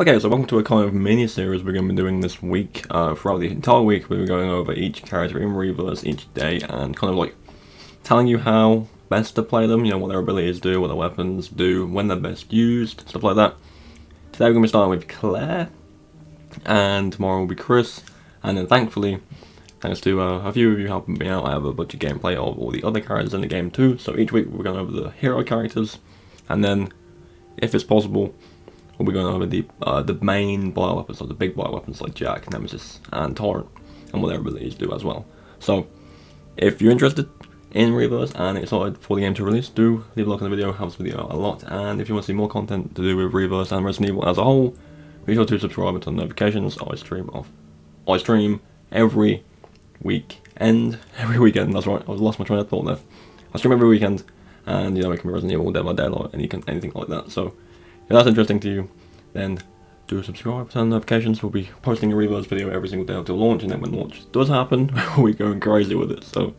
Okay, so welcome to a kind of mini-series we're going to be doing this week. Throughout the entire week, we'll be going over each character in Reverse each day and kind of like telling you how best to play them, you know, what their abilities do, what their weapons do, when they're best used, stuff like that. Today we're going to be starting with Claire, and tomorrow will be Chris, and then thankfully, thanks to a few of you helping me out, I have a bunch of gameplay of all the other characters in the game too, so each week we're going over the hero characters, and then, if it's possible, we'll be going over the main bioweapons, so the big bioweapons like Jack, Nemesis, and Torrent, and what their abilities do as well. So, if you're interested in Reverse and excited for the game to release, do leave a like on the video, helps the video out a lot, and if you want to see more content to do with Reverse and Resident Evil as a whole, be sure to subscribe and turn notifications. I stream every weekend, that's right, I lost my train of thought there. I stream every weekend, and you know, it can be Resident Evil, Dead by Daylight, anything like that, so if that's interesting to you, then do subscribe, turn notifications. We'll be posting a Reverse video every single day until launch, and then when launch does happen, we'll be going crazy with it, so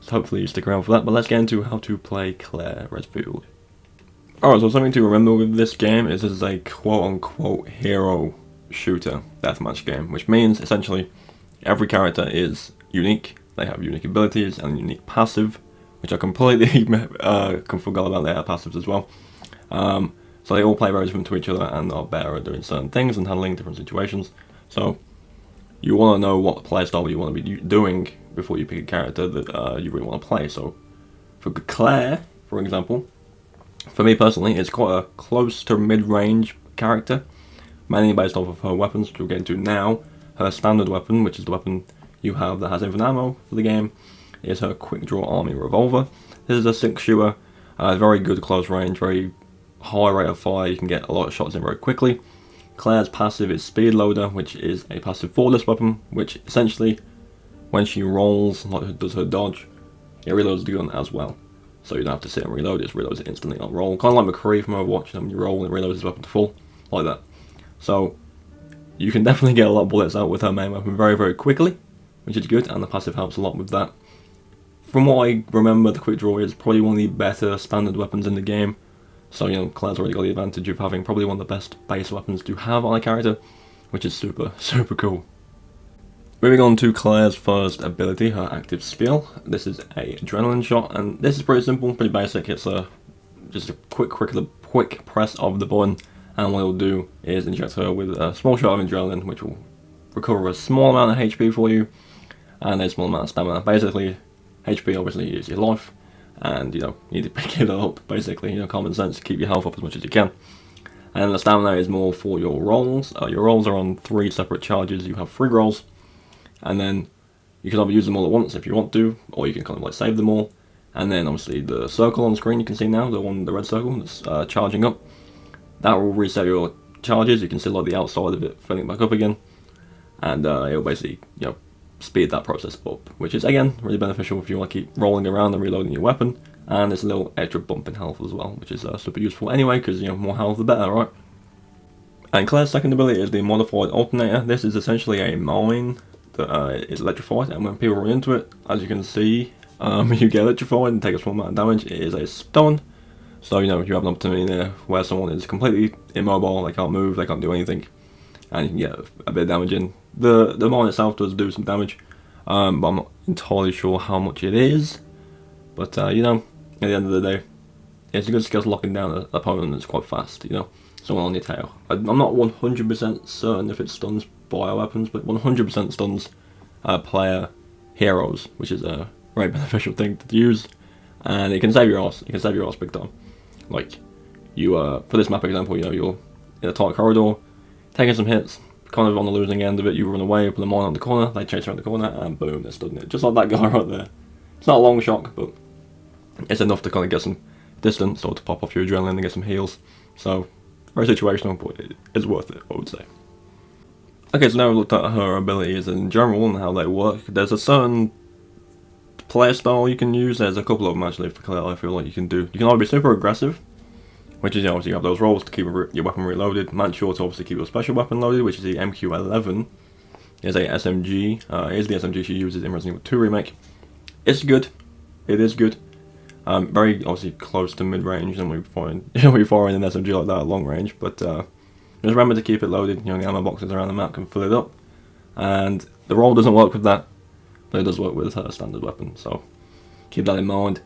hopefully you stick around for that. But let's get into how to play Claire Redfield. Alright, so something to remember with this game is this is a quote-unquote hero shooter deathmatch game, which means essentially every character is unique. They have unique abilities and unique passive, which I completely forgot about their passives as well. So they all play very different to each other and are better at doing certain things and handling different situations. So you want to know what playstyle you want to be doing before you pick a character that you really want to play. So for Claire, for example, for me personally, it's quite a close to mid-range character, mainly based off of her weapons, which we'll get into now. Her standard weapon, which is the weapon you have that has infinite ammo for the game, is her quick draw army revolver. This is a 6-shooter, very good close range, very high rate of fire, you can get a lot of shots in very quickly. Claire's passive is Speed Loader, which is a passive for this weapon, which essentially, when she rolls, like does her dodge, it reloads the gun as well. So you don't have to sit and reload, it reloads it instantly on roll. Kind of like McCree from Overwatch, when you roll and it reloads his weapon to full, like that. So you can definitely get a lot of bullets out with her main weapon very, very quickly, which is good, and the passive helps a lot with that. From what I remember, the quick draw is probably one of the better standard weapons in the game. So, you know, Claire's already got the advantage of having probably one of the best base weapons to have on a character, which is super, super cool. Moving on to Claire's first ability, her active skill. This is a adrenaline shot, and this is pretty simple, pretty basic. It's just a quick press of the button, and what it'll do is inject her with a small shot of adrenaline, which will recover a small amount of HP for you, and a small amount of stamina. Basically, HP obviously is your life, and you know, you need to pick it up, basically, you know, common sense, to keep your health up as much as you can. And the stamina is more for your rolls. Your rolls are on 3 separate charges. You have 3 rolls, and then you can either use them all at once if you want to, or you can kind of like save them all. And then obviously the circle on the screen you can see now, the red circle that's charging up, that will reset your charges. You can see like the outside of it filling back up again, and it'll basically, you know, speed that process up, which is again really beneficial if you want to keep rolling around and reloading your weapon. And it's a little extra bump in health as well, which is super useful anyway, because you know, more health the better, right? And Claire's second ability is the modified alternator. This is essentially a mine that is electrified, and when people run into it, as you can see, you get electrified and take a small amount of damage. It is a stun, so you know, you have an opportunity there where someone is completely immobile, they can't move, they can't do anything, and you can get a bit of damage in. The mine itself does do some damage, but I'm not entirely sure how much it is. But you know, at the end of the day, it's a good skill to locking down an opponent that's quite fast, you know, someone on your tail. I'm not 100% certain if it stuns bioweapons, but 100% stuns player heroes, which is a very beneficial thing to use, and it can save your ass. It can save your ass big time. Like you, for this map example, you know, you're in a tight corridor, taking some hits, kind of on the losing end of it, you run away, put them on the corner, they chase around the corner, and boom, they're stunned it. Just like that guy right there. It's not a long shock, but it's enough to kind of get some distance or to pop off your adrenaline and get some heals. So, very situational, but it is worth it, I would say. Okay, so now we've looked at her abilities in general and how they work. There's a certain playstyle you can use. There's a couple of them actually for Claire I feel like you can do. You can either be super aggressive, which is, you know, obviously you have those rolls to keep your weapon reloaded. Make sure to obviously keep your special weapon loaded, which is the MQ-11. It's a SMG. It is the SMG she uses in Resident Evil 2 Remake. It's good. It is good. Very obviously close to mid-range, and we find we fire in an SMG like that at long range, but Just remember to keep it loaded. You know, the ammo boxes around the map can fill it up, and the roll doesn't work with that, but it does work with her standard weapon. So keep that in mind.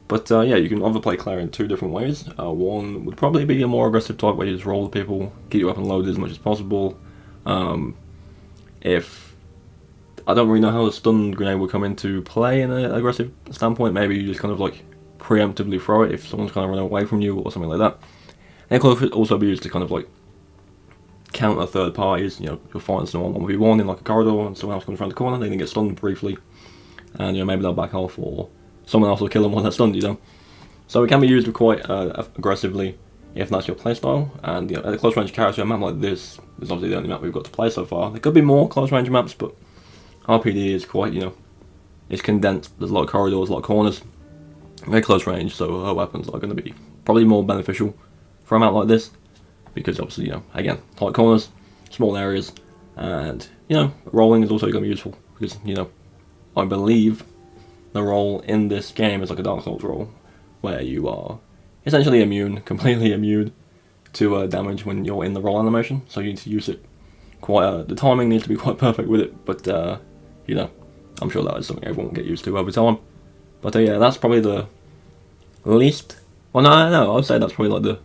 But yeah, you can either play Claire in two different ways. One would probably be a more aggressive type where you just roll the people, keep your weapon loaded as much as possible. If I don't really know how the stun grenade would come into play in an aggressive standpoint, maybe you just kind of like preemptively throw it if someone's kind of running away from you or something like that. And it could also be used to kind of like counter third parties. You know, you'll find someone 1v1 in like a corridor and someone else comes around the corner, they can get stunned briefly, and you know, maybe they'll back off, or someone else will kill them while they're stunned, you know. So it can be used quite aggressively if that's your playstyle. And you know, at a close range character, a map like this is obviously the only map we've got to play so far. There could be more close range maps, but RPD is quite, you know, it's condensed. There's a lot of corridors, a lot of corners, very close range, so her weapons are going to be probably more beneficial for a map like this, because obviously, you know, again, tight corners, small areas, and you know, rolling is also going to be useful because, you know, I believe the roll in this game is like a Dark Souls roll, where you are essentially immune, completely immune to damage when you're in the roll animation. So you need to use it quite. The timing needs to be quite perfect with it, but you know, I'm sure that is something everyone will get used to over time. But yeah, that's probably the least. Well, no, I would say that's probably like the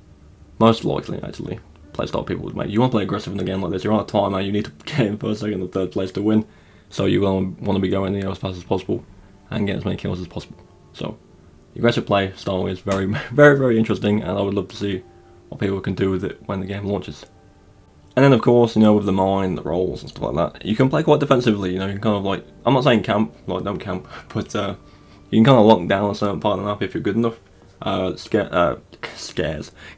most likely actually playstyle people would make. You want to play aggressive in a game like this. You're on a timer. You need to get in first, second, or third place to win. So you want to be going as fast as possible and get as many kills as possible. So the aggressive play style is very, very, very interesting, and I would love to see what people can do with it when the game launches. And then of course, you know, with the mine, the rolls and stuff like that, you can play quite defensively. You know, you can kind of like, I'm not saying camp, like don't camp, but you can kind of lock down a certain part of the map if you're good enough.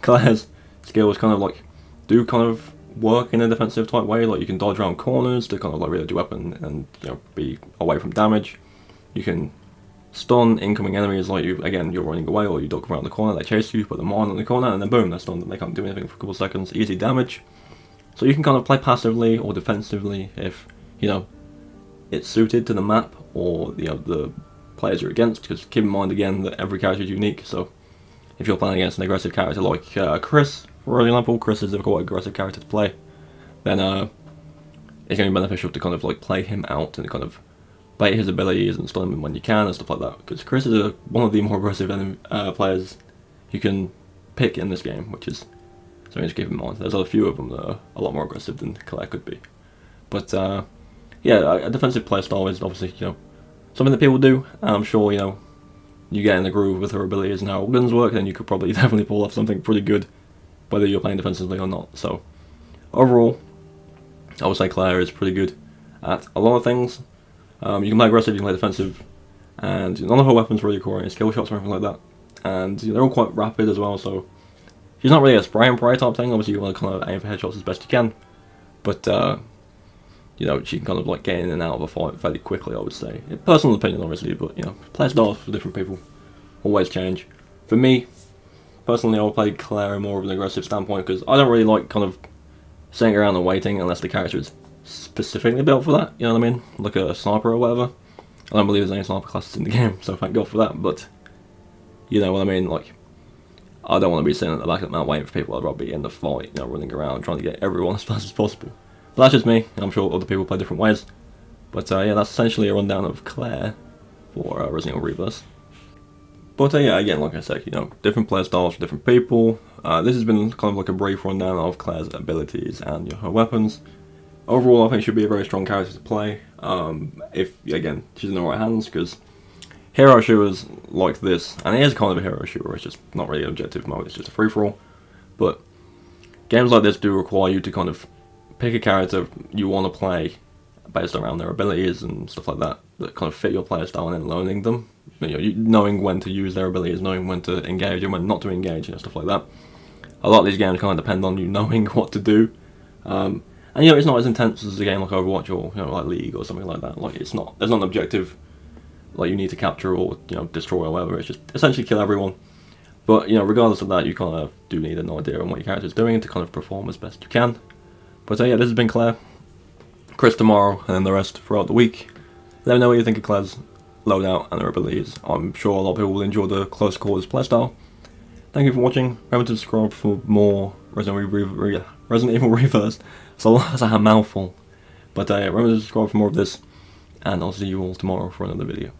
Claire's skills kind of like do kind of work in a defensive type way. Like you can dodge around corners to kind of like reload your weapon and, you know, be away from damage. You can stun incoming enemies, like you're running away or you duck around the corner, they chase you, put them on the corner, and then boom, they're stunned and they can't do anything for a couple of seconds, easy damage. So you can kind of play passively or defensively if, you know, it's suited to the map or, you know, the players you're against, because keep in mind again that every character is unique. So if you're playing against an aggressive character like Chris, for example, Chris is a quite aggressive character to play, then it's going to be beneficial to kind of like play him out and kind of bait his abilities and stun him when you can and stuff like that, because Chris is one of the more aggressive players you can pick in this game, which is something to keep in mind. There's a few of them that are a lot more aggressive than Claire could be. But yeah, a defensive playstyle is obviously, you know, something that people do, and I'm sure, you know, you get in the groove with her abilities and how all guns work, then you could probably definitely pull off something pretty good, whether you're playing defensively or not. So overall, I would say Claire is pretty good at a lot of things. You can play aggressive, you can play defensive, and none of her weapons really require any skill shots or anything like that. And they're all quite rapid as well, so she's not really a spray and pray type thing. Obviously you want to kind of aim for headshots as best you can, but you know, she can kind of like get in and out of a fight fairly quickly, I would say. Personal opinion obviously, but you know, play styles for different people always change. For me, personally, I would play Claire in more of an aggressive standpoint, because I don't really like kind of sitting around and waiting unless the character is specifically built for that, you know what I mean? Like a sniper or whatever. I don't believe there's any sniper classes in the game, so thank God for that, but you know what I mean, like, I don't want to be sitting at the back of the map waiting for people. I'd rather be in the fight, you know, running around trying to get everyone as fast as possible. But that's just me, and I'm sure other people play different ways. But yeah, that's essentially a rundown of Claire for Resident Evil Reverse. But yeah, again, like I said, you know, different play styles for different people. This has been kind of like a brief rundown of Claire's abilities and, you know, her weapons. Overall, I think she'd be a very strong character to play, if, again, she's in the right hands, because hero shooters like this, and it is kind of a hero shooter, it's just not really an objective mode, it's just a free-for-all, but games like this do require you to kind of pick a character you want to play based around their abilities and stuff like that, that kind of fit your player style, and then learning them, you know, knowing when to use their abilities, knowing when to engage and when not to engage, and stuff like that. A lot of these games kind of depend on you knowing what to do. And you know, it's not as intense as a game like Overwatch or, you know, like League or something like that. Like, it's not, there's not an objective like you need to capture or, you know, destroy or whatever. It's just essentially kill everyone. But, you know, regardless of that, you kind of do need an idea on what your character's doing to kind of perform as best you can. But yeah, this has been Claire, Chris tomorrow, and then the rest throughout the week. Let me know what you think of Claire's loadout and her abilities. I'm sure a lot of people will enjoy the close quarters playstyle. Thank you for watching. Remember to subscribe for more Resident Evil Resident Evil Reverse. So that's a mouthful. But remember to subscribe for more of this, and I'll see you all tomorrow for another video.